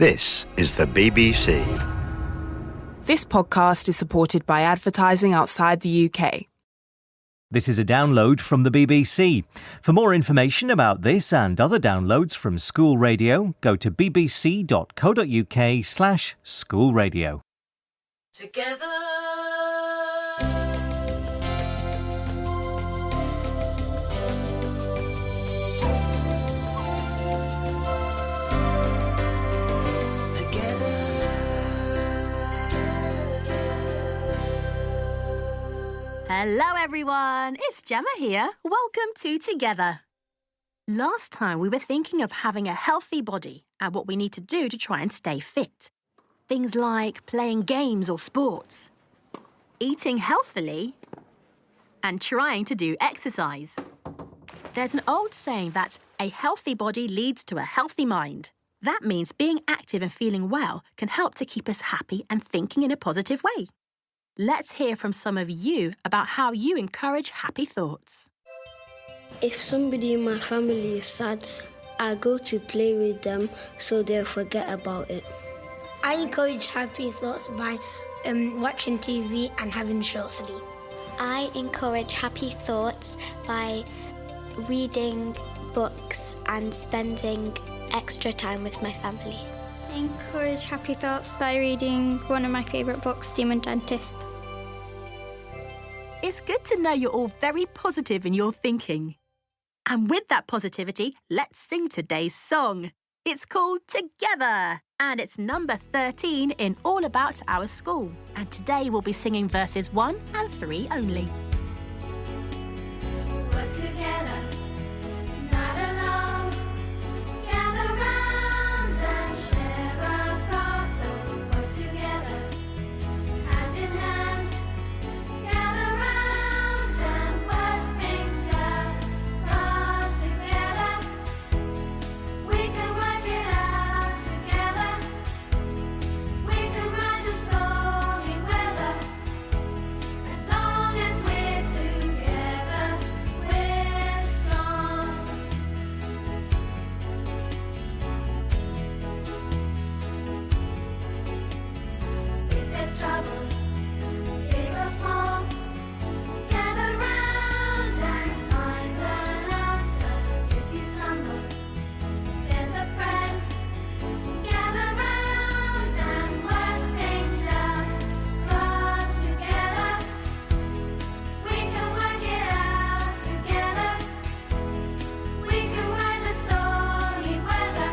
This is the BBC. This podcast is supported by advertising outside the UK. This is a download from the BBC. For more information about this and other downloads from School Radio, go to bbc.co.uk/schoolradio. Together. Hello everyone, it's Gemma here. Welcome to Together. Last time we were thinking of having a healthy body and what we need to do to try and stay fit. Things like playing games or sports, eating healthily, and trying to do exercise. There's an old saying that a healthy body leads to a healthy mind. That means being active and feeling well can help to keep us happy and thinking in a positive way. Let's hear from some of you about how you encourage happy thoughts. If somebody in my family is sad, I go to play with them so they'll forget about it. I encourage happy thoughts by watching TV and having short sleep. I encourage happy thoughts by reading books and spending extra time with my family. I encourage happy thoughts by reading one of my favourite books, Demon Dentist. It's good to know you're all very positive in your thinking. And with that positivity, let's sing today's song. It's called Together, and it's number 13 in All About Our School. And today we'll be singing verses 1 and 3 only. Work together, not alone. Gather round and share a problem. Work together, hand in hand. Gather round and work things out. 'Cause together, we can work it out together. We can ride the stormy weather. As long as we're together, we're strong. If there's trouble, big or small, gather round and find an answer. If you stumble, there's a friend. Gather round and work things out. 'Cause together, we can work it out together. We can ride the stormy weather.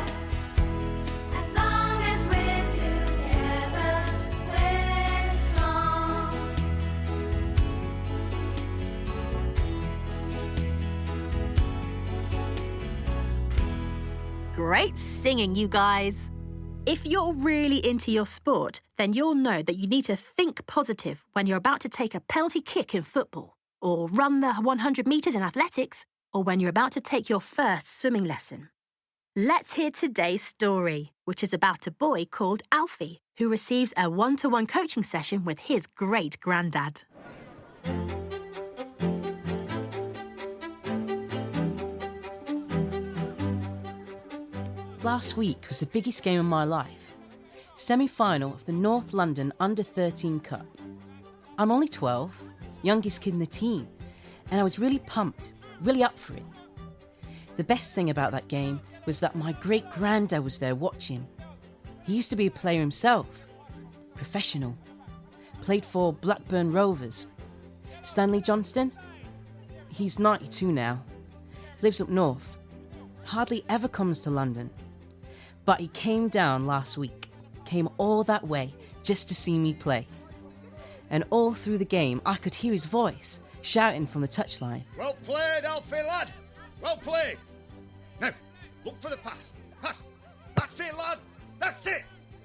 As long as we're together, we're strong. Great singing, you guys. If you're really into your sport, then you'll know that you need to think positive when you're about to take a penalty kick in football, or run the 100 metres in athletics, or when you're about to take your first swimming lesson. Let's hear today's story, which is about a boy called Alfie, who receives a one-to-one coaching session with his great-granddad. Last week was the biggest game of my life. Semi-final of the North London Under-13 Cup. I'm only 12, youngest kid in the team, and I was really pumped, really up for it. The best thing about that game was that my great-granddad was there watching. He used to be a player himself, professional, played for Blackburn Rovers. Stanley Johnston? He's 92 now, lives up north, hardly ever comes to London. But he came down last week, came all that way just to see me play. And all through the game, I could hear his voice shouting from the touchline. Well played, Alfie, lad. Well played. Now, look for the pass. Pass. That's it, lad. That's it.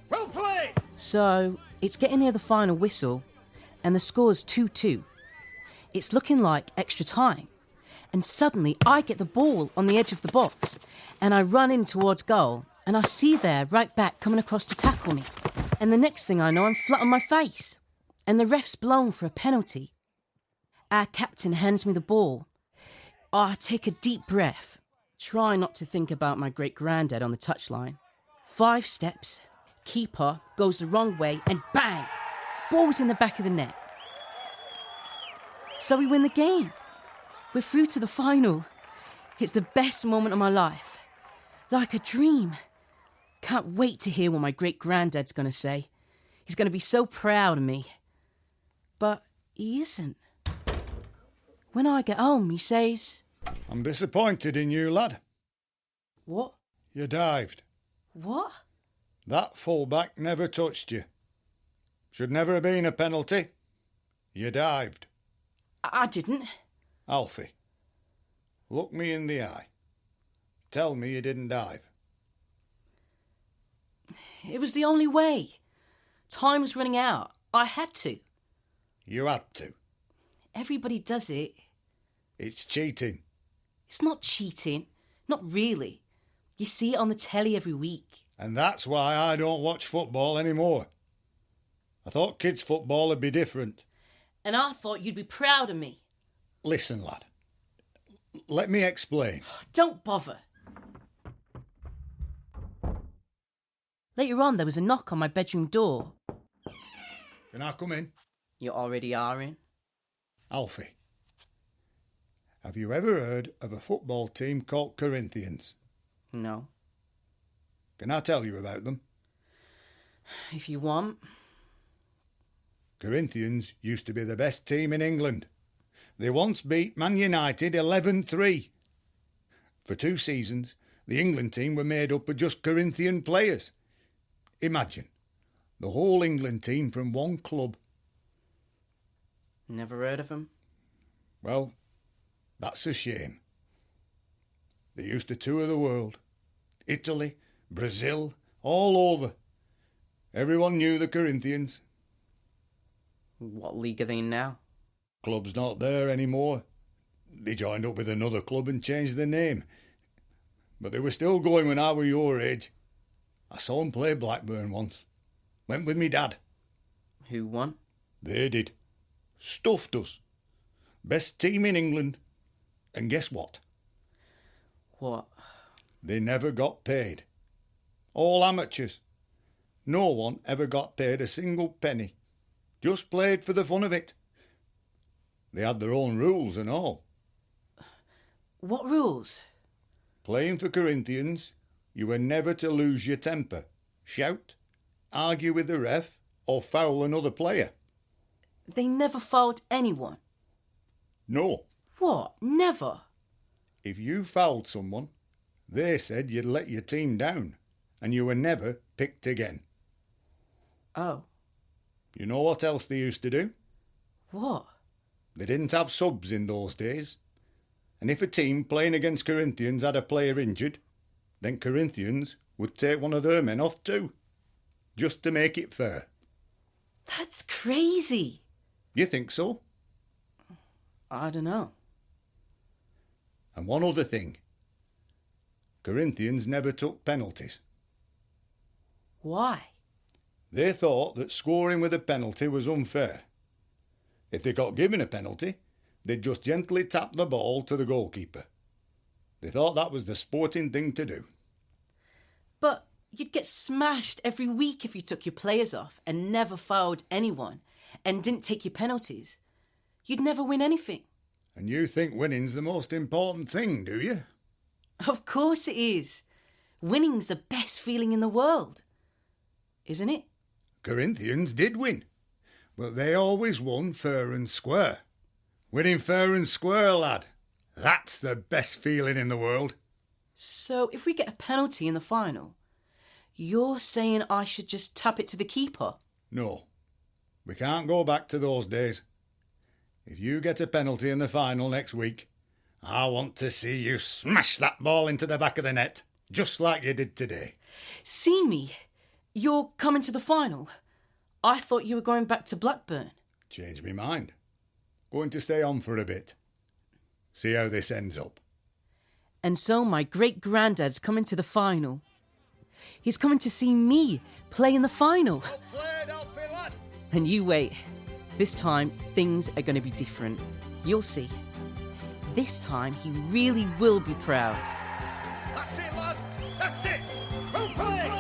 Well played. So, it's getting near the final whistle, and the score's 2-2. It's looking like extra time. And suddenly, I get the ball on the edge of the box, and I run in towards goal, and I see there, right back, coming across to tackle me. And the next thing I know, I'm flat on my face. And the ref's blown for a penalty. Our captain hands me the ball. I take a deep breath, try not to think about my great-granddad on the touchline. 5 steps, Keeper goes the wrong way and bang! Ball's in the back of the net. So we win the game. We're through to the final. It's the best moment of my life. Like a dream. Can't wait to hear what my great-granddad's going to say. He's going to be so proud of me. But he isn't. When I get home, he says... I'm disappointed in you, lad. What? You dived. What? That fullback never touched you. Should never have been a penalty. You dived. I didn't. Alfie, look me in the eye. Tell me you didn't dive. It was the only way. Time was running out. I had to. You had to. Everybody does it. It's cheating. It's not cheating. Not really. You see it on the telly every week. And that's why I don't watch football anymore. I thought kids' football would be different. And I thought you'd be proud of me. Listen, lad. Let me explain. Don't bother. Later on, there was a knock on my bedroom door. Can I come in? You already are in. Alfie, have you ever heard of a football team called Corinthians? No. Can I tell you about them? If you want. Corinthians used to be the best team in England. They once beat Man United 11-3. For 2 seasons, the England team were made up of just Corinthian players. Imagine, the whole England team from one club. Never heard of them. Well, that's a shame. They used to tour the world. Italy, Brazil, all over. Everyone knew the Corinthians. What league are they in now? Club's not there anymore. They joined up with another club and changed their name. But they were still going when I were your age. I saw them play Blackburn once. Went with me dad. Who won? They did. Stuffed us. Best team in England. And guess what? What? They never got paid. All amateurs. No one ever got paid a single penny. Just played for the fun of it. They had their own rules and all. What rules? Playing for Corinthians, you were never to lose your temper, shout, argue with the ref, or foul another player. They never fouled anyone. No. What? Never? If you fouled someone, they said you'd let your team down, and you were never picked again. Oh. You know what else they used to do? What? They didn't have subs in those days. And if a team playing against Corinthians had a player injured, then Corinthians would take one of their men off too, just to make it fair. That's crazy. You think so? I don't know. And one other thing. Corinthians never took penalties. Why? They thought that scoring with a penalty was unfair. If they got given a penalty, they'd just gently tap the ball to the goalkeeper. They thought that was the sporting thing to do. But you'd get smashed every week if you took your players off and never fouled anyone and didn't take your penalties. You'd never win anything. And you think winning's the most important thing, do you? Of course it is. Winning's the best feeling in the world. Isn't it? Corinthians did win. But they always won fair and square. Winning fair and square, lad. That's the best feeling in the world. So if we get a penalty in the final, you're saying I should just tap it to the keeper? No. We can't go back to those days. If you get a penalty in the final next week, I want to see you smash that ball into the back of the net, just like you did today. See me? You're coming to the final? I thought you were going back to Blackburn. Changed me mind. Going to stay on for a bit. See how this ends up. And so my great-granddad's coming to the final. He's coming to see me play in the final. Well played, Alfie, lad. And you wait. This time, things are going to be different. You'll see. This time, he really will be proud. That's it, lad. That's it. Well played.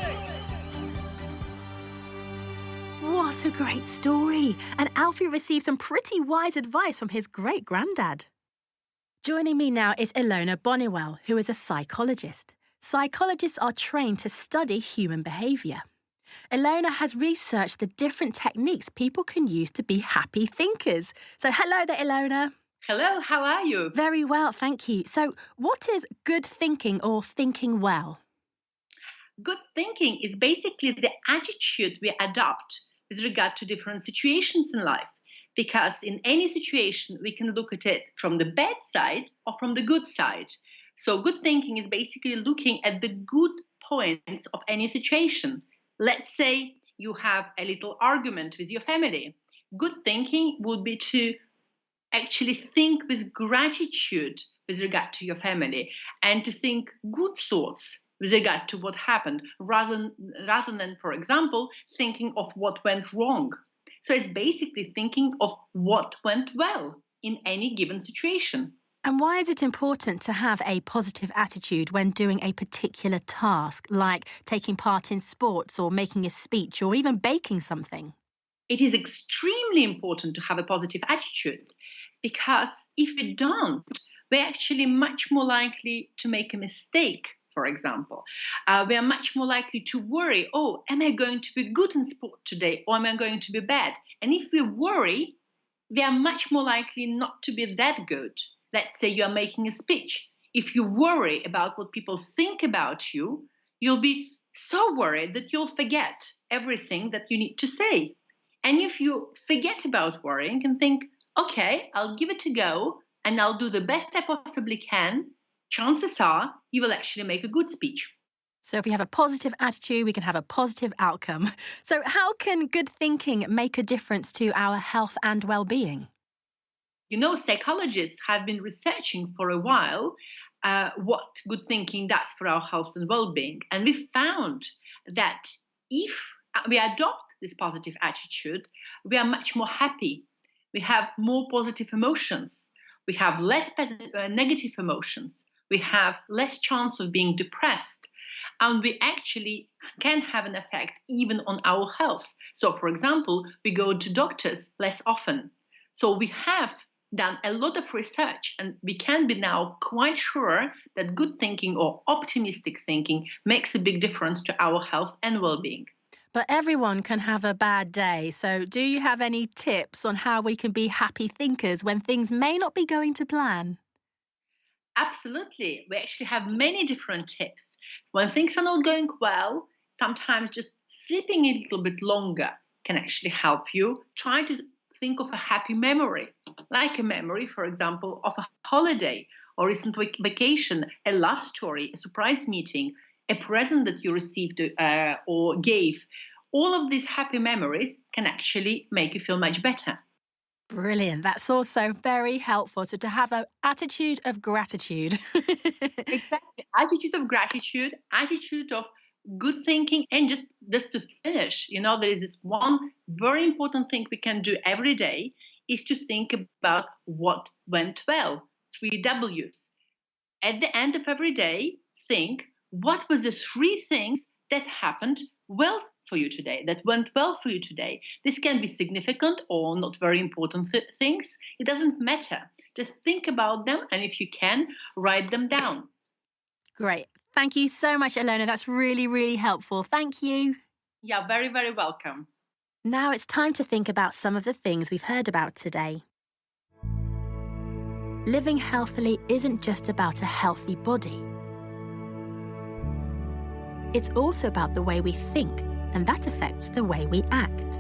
What a great story. And Alfie received some pretty wise advice from his great-granddad. Joining me now is Ilona Boniwell, who is a psychologist. Psychologists are trained to study human behaviour. Ilona has researched the different techniques people can use to be happy thinkers. So hello there, Ilona. Hello, how are you? Very well, thank you. So what is good thinking or thinking well? Good thinking is basically the attitude we adopt with regard to different situations in life. Because in any situation, we can look at it from the bad side or from the good side. So good thinking is basically looking at the good points of any situation. Let's say you have a little argument with your family. Good thinking would be to actually think with gratitude with regard to your family and to think good thoughts with regard to what happened rather than, for example, thinking of what went wrong. So it's basically thinking of what went well in any given situation. And why is it important to have a positive attitude when doing a particular task, like taking part in sports or making a speech or even baking something? It is extremely important to have a positive attitude because if we don't, we're actually much more likely to make a mistake. For example, we are much more likely to worry, am I going to be good in sport today or am I going to be bad? And if we worry, we are much more likely not to be that good. Let's say you are making a speech. If you worry about what people think about you, you'll be so worried that you'll forget everything that you need to say. And if you forget about worrying and think, okay, I'll give it a go and I'll do the best I possibly can, chances are you will actually make a good speech. So if we have a positive attitude, we can have a positive outcome. So how can good thinking make a difference to our health and well-being? You know, psychologists have been researching for a while what good thinking does for our health and well-being. And we found that if we adopt this positive attitude, we are much more happy. We have more positive emotions. We have less negative emotions. We have less chance of being depressed, and we actually can have an effect even on our health. So, for example, we go to doctors less often. So we have done a lot of research, and we can be now quite sure that good thinking or optimistic thinking makes a big difference to our health and well-being. But everyone can have a bad day. So do you have any tips on how we can be happy thinkers when things may not be going to plan? Absolutely. We actually have many different tips. When things are not going well, sometimes just sleeping a little bit longer can actually help you. Try to think of a happy memory, like a memory, for example, of a holiday or recent vacation, a love story, a surprise meeting, a present that you received or gave. All of these happy memories can actually make you feel much better. Brilliant. That's also very helpful to have an attitude of gratitude. Exactly. Attitude of gratitude, attitude of good thinking. And just to finish, there is this one very important thing we can do every day is to think about what went well. 3 W's. At the end of every day, think what were the 3 things that happened well for you today, that went well for you today. This can be significant or not very important things. It doesn't matter. Just think about them, and if you can, write them down. Great. Thank you so much, Ilona. That's really, really helpful. Thank you. Yeah, very, very welcome. Now it's time to think about some of the things we've heard about today. Living healthily isn't just about a healthy body. It's also about the way we think, and that affects the way we act.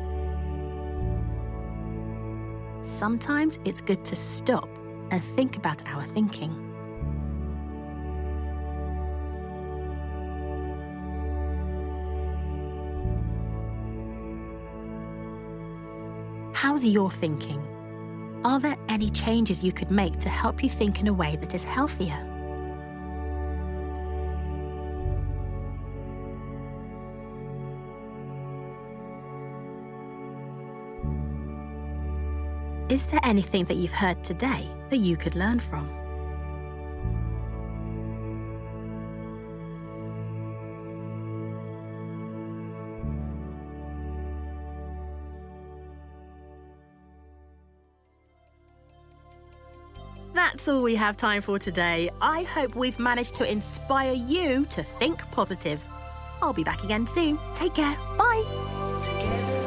Sometimes it's good to stop and think about our thinking. How's your thinking? Are there any changes you could make to help you think in a way that is healthier? Is there anything that you've heard today that you could learn from? That's all we have time for today. I hope we've managed to inspire you to think positive. I'll be back again soon. Take care. Bye. Together